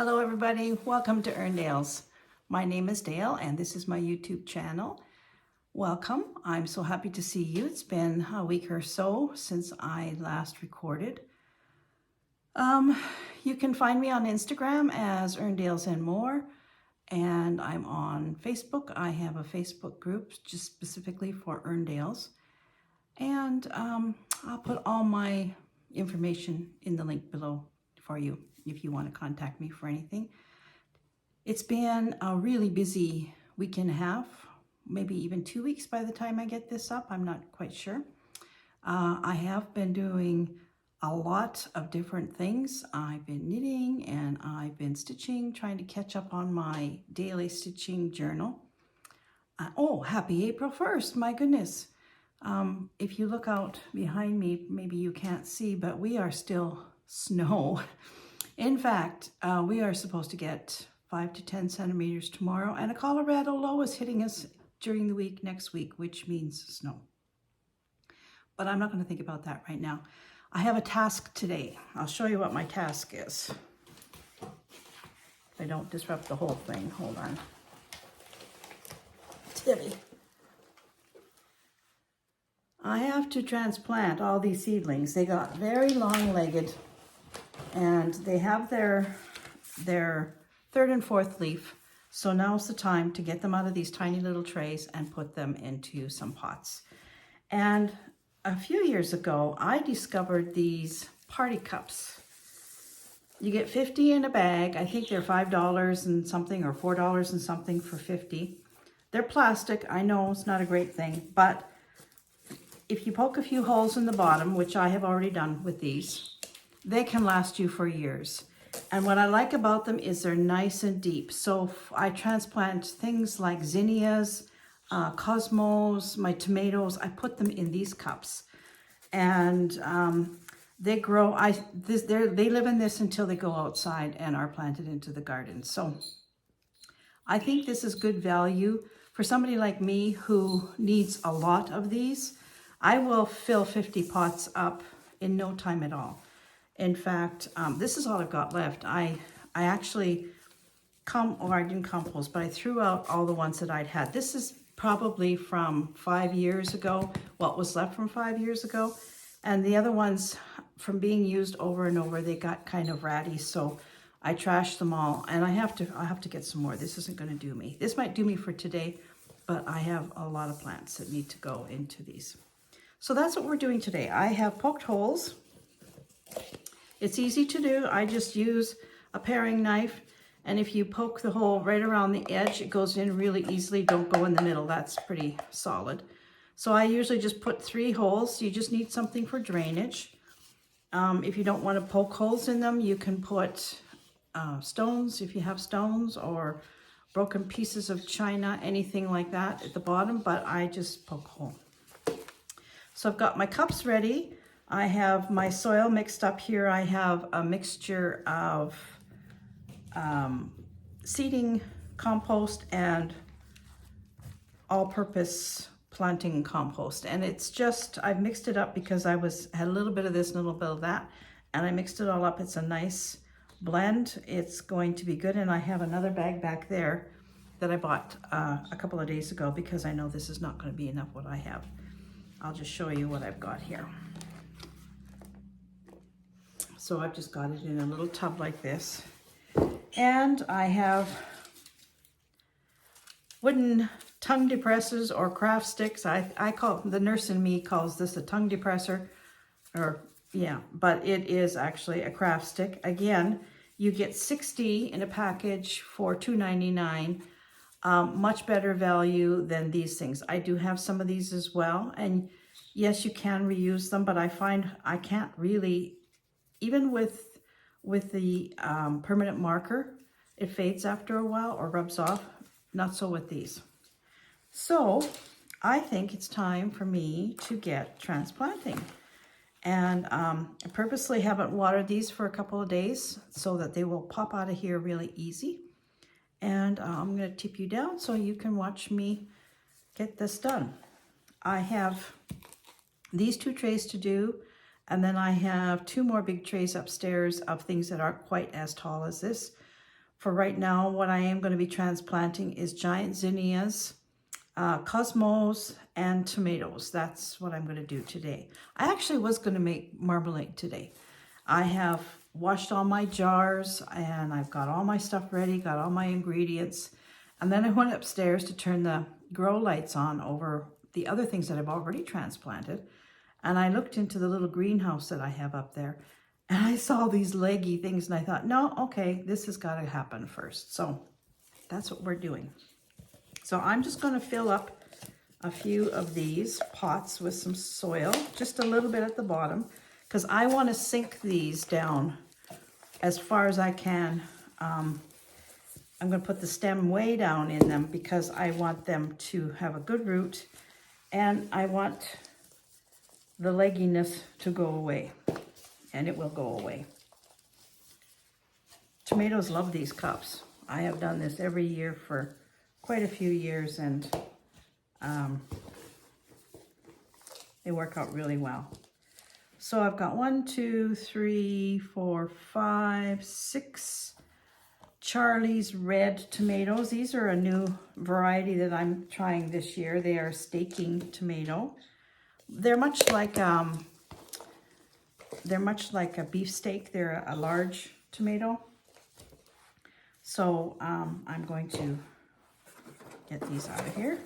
Hello everybody, welcome to Dale's. My name is Dale and this is my YouTube channel. Welcome, I'm so happy to see you. It's been a week or so since I last recorded. You can find me on Instagram as Dale's and More, and I'm on Facebook. I have a Facebook group just specifically for Dale's, and I'll put all my information in the link below for you if you want to contact me for anything. It's been a really busy week and a half, maybe even 2 weeks by the time I get this up. I'm not quite sure. I have been doing a lot of different things. I've been knitting and I've been stitching, trying to catch up on my daily stitching journal. Oh, happy April 1st, my goodness. If you look out behind me, maybe you can't see, but we are still snow. In fact, we are supposed to get 5 to 10 centimeters tomorrow, and a Colorado low is hitting us during the week next week, which means snow. But I'm not going to think about that right now. I have a task today. I'll show you what my task is. If I don't disrupt the whole thing, hold on. It's heavy. I have to transplant all these seedlings. They got very long-legged, and they have their third and fourth leaf. So now's the time to get them out of these tiny little trays and put them into some pots. And a few years ago, I discovered these party cups. You get 50 in a bag. I think they're $5 and something, or $4 and something for 50. They're plastic. I know it's not a great thing, but if you poke a few holes in the bottom, which I have already done with these, they can last you for years. And what I like about them is they're nice and deep. So I transplant things like zinnias, cosmos, my tomatoes. I put them in these cups, and they grow. They live in this until they go outside and are planted into the garden. So I think this is good value for somebody like me who needs a lot of these. I will fill 50 pots up in no time at all. In fact, this is all I've got left. I actually, I didn't compost, but I threw out all the ones that I'd had. This is probably from 5 years ago, what was left from 5 years ago. And the other ones, from being used over and over, they got kind of ratty, so I trashed them all. And I have to get some more. This isn't gonna do me. This might do me for today, but I have a lot of plants that need to go into these. So that's what we're doing today. I have poked holes. It's easy to do. I just use a paring knife, and if you poke the hole right around the edge, it goes in really easily. Don't go in the middle. That's pretty solid. So I usually just put 3 holes. You just need something for drainage. If you don't want to poke holes in them, you can put stones, if you have stones, or broken pieces of china, anything like that at the bottom, but I just poke a hole. So I've got my cups ready. I have my soil mixed up here. I have a mixture of seeding, compost, and all-purpose planting compost. And it's just, I've mixed it up because I had a little bit of this and a little bit of that, and I mixed it all up. It's a nice blend. It's going to be good. And I have another bag back there that I bought a couple of days ago because I know this is not going to be enough what I have. I'll just show you what I've got here. So I've just got it in a little tub like this. And I have wooden tongue depressors or craft sticks. I call, the nurse in me calls this a tongue depressor, or yeah, but it is actually a craft stick. Again, you get 60 in a package for $2.99. Much better value than these things. I do have some of these as well, and yes, you can reuse them, but I find I can't really, even with the permanent marker, it fades after a while or rubs off. Not so with these. So I think it's time for me to get transplanting, and I purposely haven't watered these for a couple of days so that they will pop out of here really easy. And I'm going to tip you down so you can watch me get this done. I have these 2 trays to do, and then I have 2 more big trays upstairs of things that aren't quite as tall as this. For right now, what I am going to be transplanting is giant zinnias, cosmos, and tomatoes. That's what I'm going to do today. I actually was going to make marmalade today. I have washed all my jars and I've got all my stuff ready, got all my ingredients. And then I went upstairs to turn the grow lights on over the other things that I've already transplanted. And I looked into the little greenhouse that I have up there and I saw these leggy things and I thought, no, okay, this has got to happen first. So that's what we're doing. So I'm just going to fill up a few of these pots with some soil, just a little bit at the bottom, because I want to sink these down as far as I can. I'm going to put the stem way down in them because I want them to have a good root and I want the legginess to go away, and it will go away. Tomatoes love these cups. I have done this every year for quite a few years and they work out really well. So I've got 1, 2, 3, 4, 5, 6 Charlie's red tomatoes. These are a new variety that I'm trying this year. They are staking tomato. They're much like a beefsteak. They're a large tomato. So I'm going to get these out of here.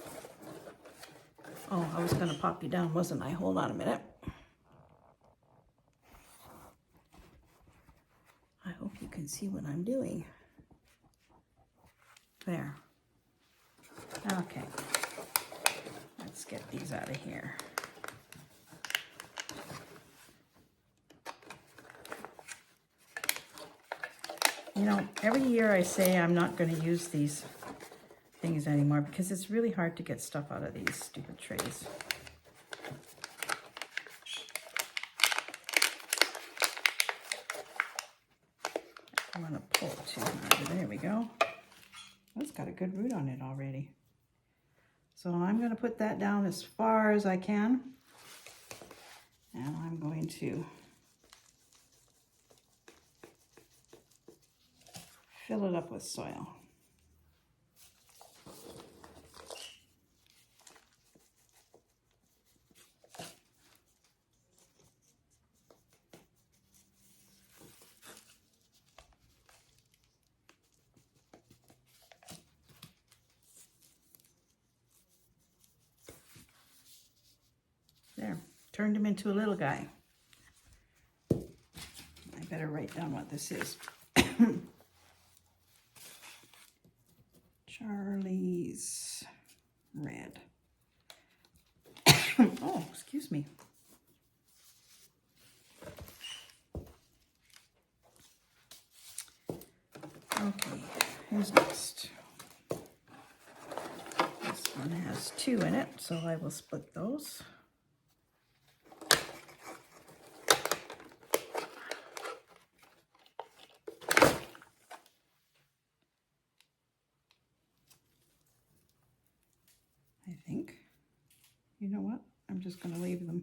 Oh, I was going to pop you down, wasn't I? Hold on a minute. I hope you can see what I'm doing. There. Okay. Let's get these out of here. You know, every year I say I'm not going to use these things anymore because it's really hard to get stuff out of these stupid trays. I want to pull it too hard. There we go. Oh, it's got a good root on it already. So I'm going to put that down as far as I can. And I'm going to fill it up with soil. There, turned him into a little guy. I better write down what this is. Charlie's red. Oh, excuse me. Okay, who's next? This one has 2 in it, so I will split those. I think. You know what? I'm just going to leave them.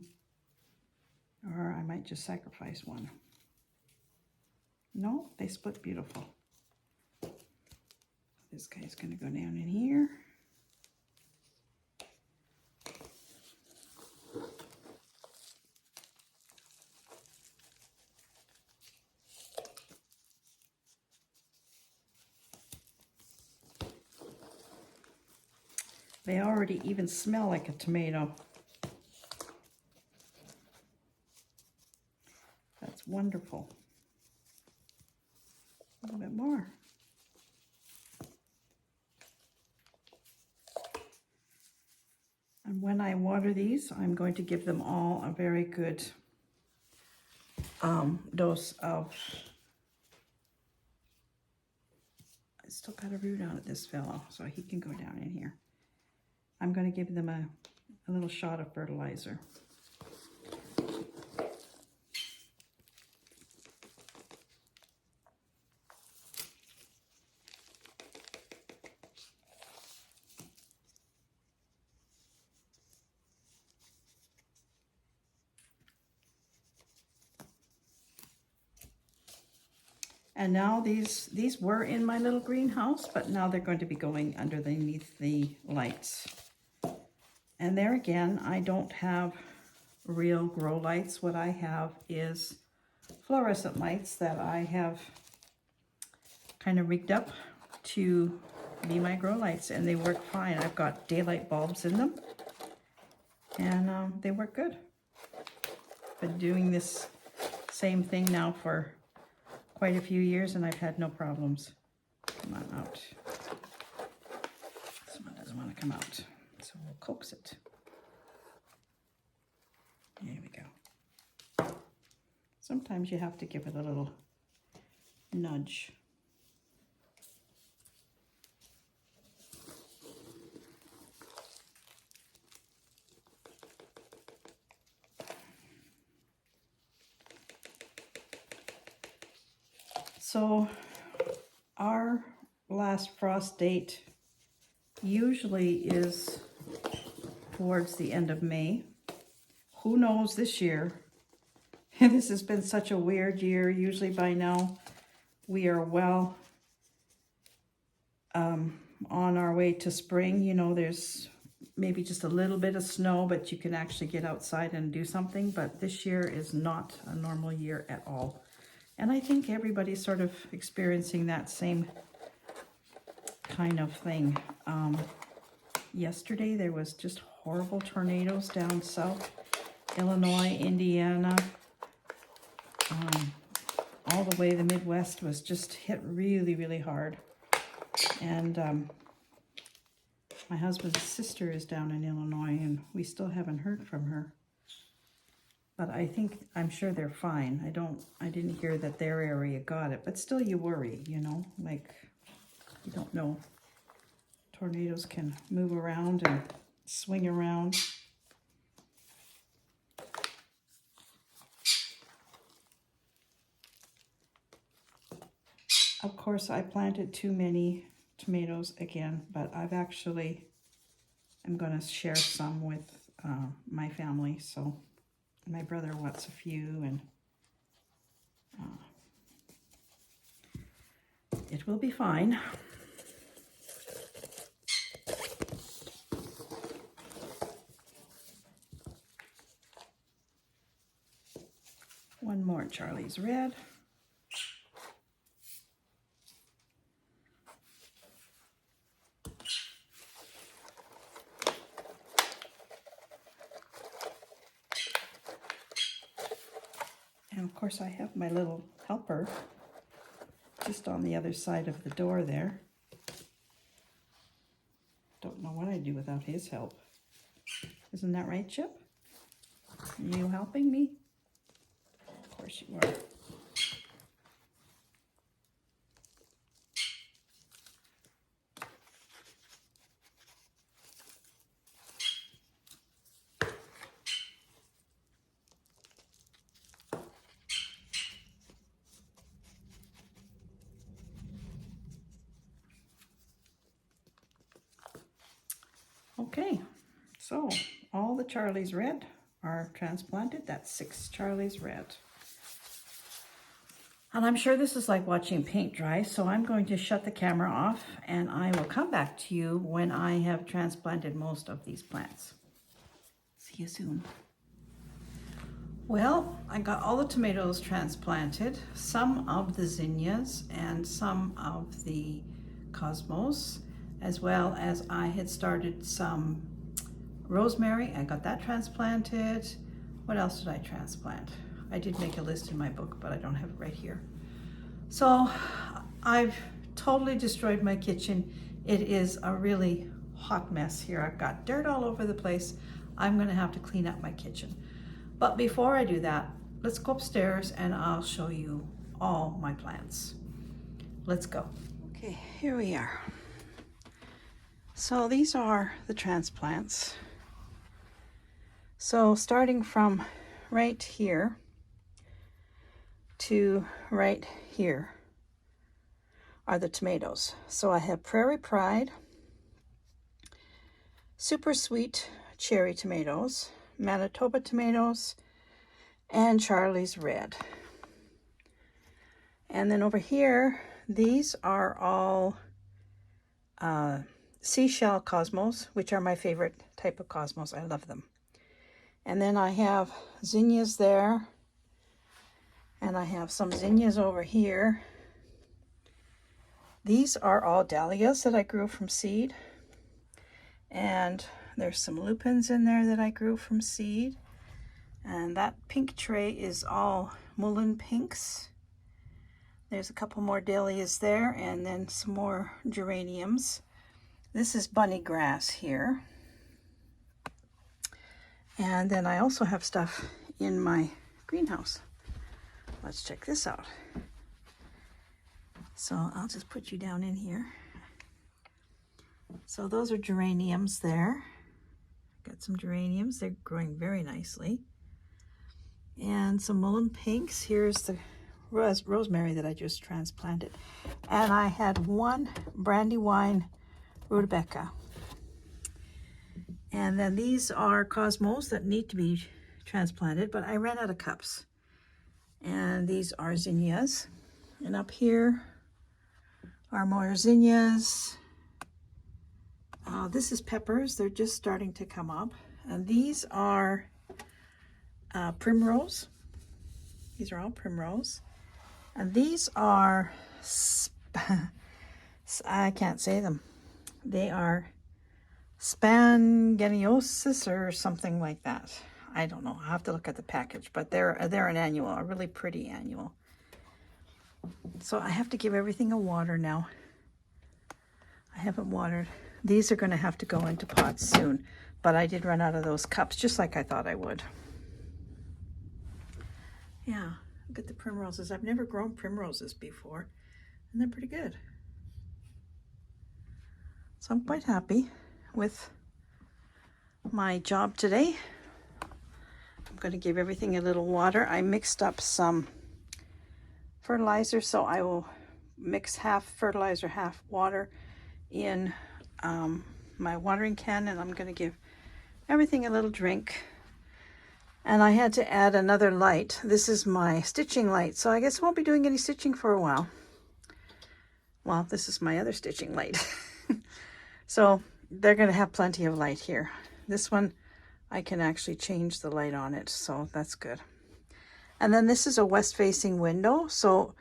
Or I might just sacrifice one. No, they split beautiful. This guy's going to go down in here. They already even smell like a tomato. That's wonderful. A little bit more. And when I water these, I'm going to give them all a very good dose of... I still got a root on it, this fellow, so he can go down in here. I'm going to give them a little shot of fertilizer. And now these were in my little greenhouse, but now they're going to be going underneath the lights. And there again, I don't have real grow lights. What I have is fluorescent lights that I have kind of rigged up to be my grow lights, and they work fine. I've got daylight bulbs in them, and they work good. Been doing this same thing now for quite a few years, and I've had no problems. Come on out. This one doesn't want to come out, so we'll coax it. There we go. Sometimes you have to give it a little nudge. So our last frost date usually is towards the end of May. Who knows this year? This has been such a weird year. Usually by now we are well on our way to spring. You know, there's maybe just a little bit of snow, but you can actually get outside and do something. But this year is not a normal year at all. And I think everybody's sort of experiencing that same kind of thing. Yesterday there was just horrible tornadoes down south, Illinois, Indiana, all the way the Midwest was just hit really, really hard. And my husband's sister is down in Illinois, and we still haven't heard from her. But I'm sure they're fine. I didn't hear that their area got it, but still you worry, you know, like you don't know. Tornadoes can move around and swing around. Of course, I planted too many tomatoes again, but I'm going to share some with my family, so my brother wants a few, and it will be fine. One more Charlie's Red. And of course I have my little helper just on the other side of the door there. Don't know what I'd do without his help. Isn't that right, Chip? Are you helping me? Of course you are. Okay, so all the Charlie's Red are transplanted. That's 6 Charlie's Red. And I'm sure this is like watching paint dry, so I'm going to shut the camera off, and I will come back to you when I have transplanted most of these plants. See you soon. Well, I got all the tomatoes transplanted, some of the zinnias and some of the cosmos, as well as I had started some rosemary. I got that transplanted. What else did I transplant? I did make a list in my book, but I don't have it right here. So I've totally destroyed my kitchen. It is a really hot mess here. I've got dirt all over the place. I'm gonna have to clean up my kitchen. But before I do that, let's go upstairs and I'll show you all my plants. Let's go. Okay, here we are. So these are the transplants. So starting from right here to right here are the tomatoes. So I have Prairie Pride, Super Sweet Cherry Tomatoes, Manitoba tomatoes, and Charlie's Red. And then over here, these are all seashell cosmos, which are my favorite type of cosmos. I love them. And then I have zinnias there. And I have some zinnias over here. These are all dahlias that I grew from seed. And there's some lupins in there that I grew from seed. And that pink tray is all mullein pinks. There's a couple more dahlias there, and then some more geraniums. This is bunny grass here. And then I also have stuff in my greenhouse. Let's check this out. So I'll just put you down in here. So those are geraniums there. Got some geraniums. They're growing very nicely. And some mullein pinks. Here's the rosemary that I just transplanted. And I had one brandywine rutabaga. And then these are cosmos that need to be transplanted, but I ran out of cups. And these are zinnias. And up here are more zinnias. This is peppers. They're just starting to come up. And these are primrose. These are all primrose. And these are, I can't say them. They are spangeniosis or something like that. I don't know. I'll have to look at the package, but they're an annual, a really pretty annual. So I have to give everything a water now. I haven't watered. These are going to have to go into pots soon, but I did run out of those cups, just like I thought I would. Yeah, look at the primroses. I've never grown primroses before, and they're pretty good. So I'm quite happy with my job today. I'm going to give everything a little water. I mixed up some fertilizer, so I will mix half fertilizer, half water in my watering can, and I'm going to give everything a little drink. And I had to add another light. This is my stitching light, so I guess I won't be doing any stitching for a while. Well, this is my other stitching light. So they're going to have plenty of light here. This one, I can actually change the light on it, so that's good. And then this is a west-facing window, so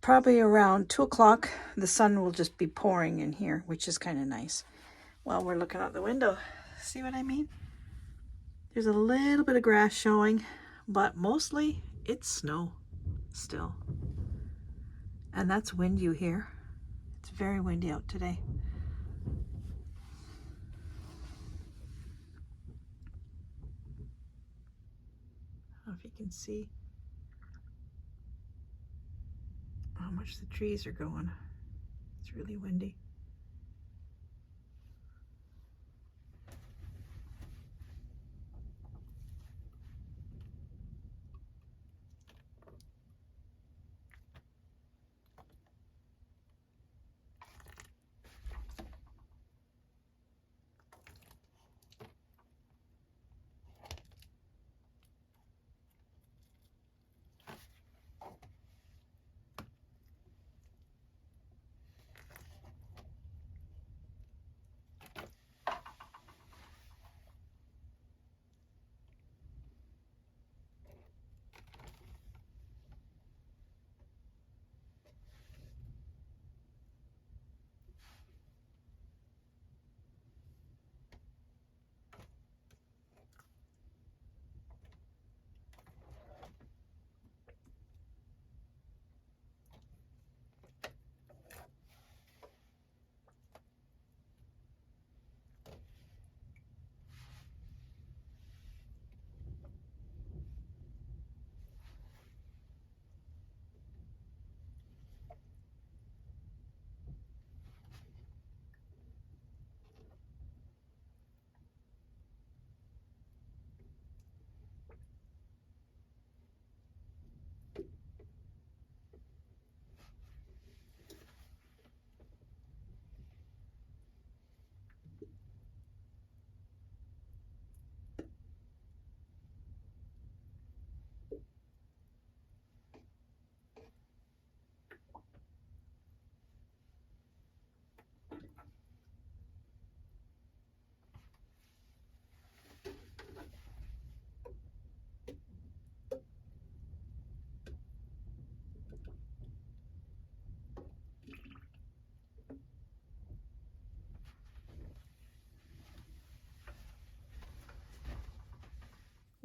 probably around 2 o'clock, the sun will just be pouring in here, which is kind of nice. While we're looking out the window, see what I mean? There's a little bit of grass showing, but mostly it's snow still. And that's wind you hear. It's very windy out today. I don't know if you can see how much the trees are going. It's really windy.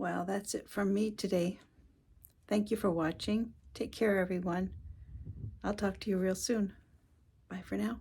Well, that's it from me today. Thank you for watching. Take care, everyone. I'll talk to you real soon. Bye for now.